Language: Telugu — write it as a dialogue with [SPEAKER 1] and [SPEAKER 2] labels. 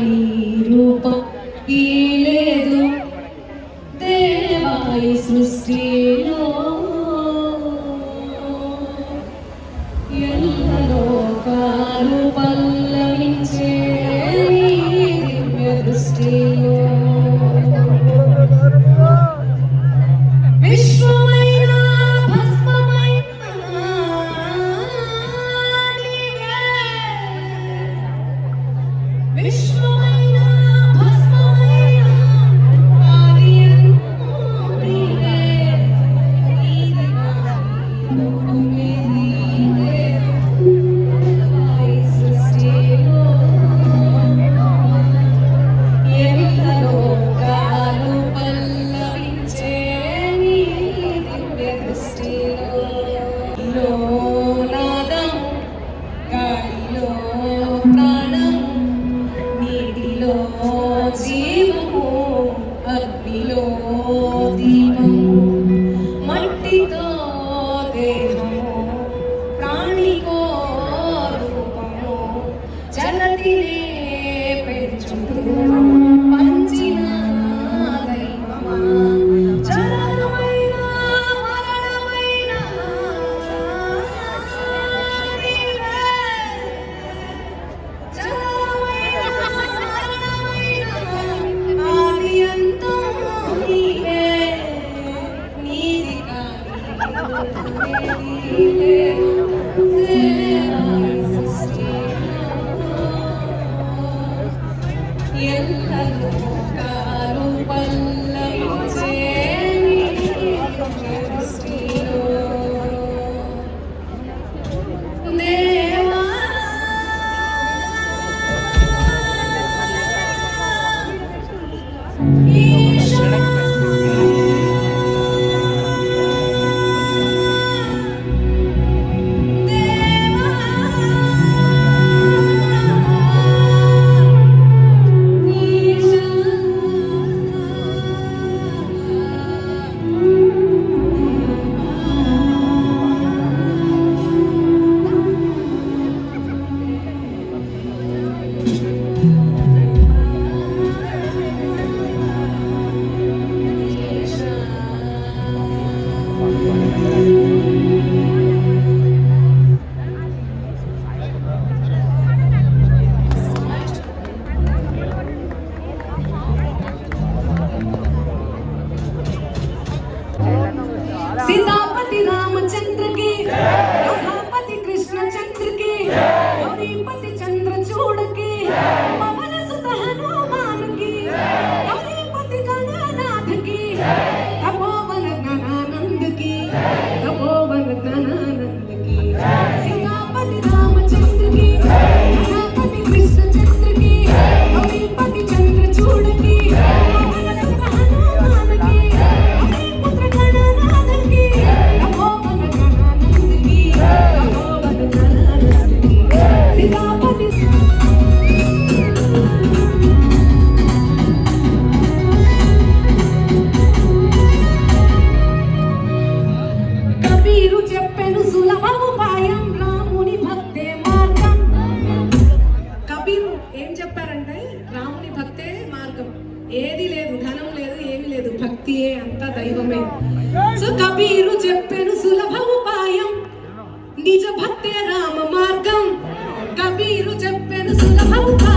[SPEAKER 1] నీ రూపం ఈ లేదు దేవాయి సృష్టిలో ఎల్లలో కారు పల్లవించే దివ్య దృష్టిలో విశ్వమైన భస్మమైన విశ్వమైన భస్మమైన ఆదియంతో నీవే నీది లోకమే నీవే దేవాయి సృష్టిలో ఎల్లలో కారు పల్లవించే నీ దివ్య దృష్టిలో నాదం గాలిలో ప్రాణం నీటిలో జీవము అగ్నిలో దీపము మట్టితో దేహము ప్రాణికో రూపము జగతినే పెంచుతూ పంచిన దైవమా జననమైన మరణమైన నీవే జననమైన మరణమైన ఆదియంతో నీవే నీది కాని నీవే దేవాయి సృష్టిలో ఎల్లలో కారు పల్లవించే నీ దివ్య దృష్టిలో దేవా ఈశా सीतापति रामचंद्र की महापति कृष्णचंद्र की गौरीपति चंद्रचूड़ की पवन सुत हनुमान की गौरीपति गणनाथ की तपोवन गणानंद की तपोवन गणानंद की सीतापति रामचंद्र की महापति कृष्णचंद्र की गौरीपति चंद्रचूड़ की पवन सुत हनुमान की पुत्र गणनाथ की तपोवन गणानंद की तपोवन गणानंद की सीतापति కబీరు చెప్పెను సులభ ఉపాయం రాముని భక్తే మార్గం. కబీరు ఏం చెప్పారంటే రాముని భక్తే మార్గం. ఏది లేదు, ధనం లేదు, ఏమి లేదు, భక్తియే అంతా దైవమే. సో కబీరు చెప్పెను సులభ ఉపాయం నిజ భక్తే రామ మార్గం. కబీరు చెప్పెను సులభ ఉపాయం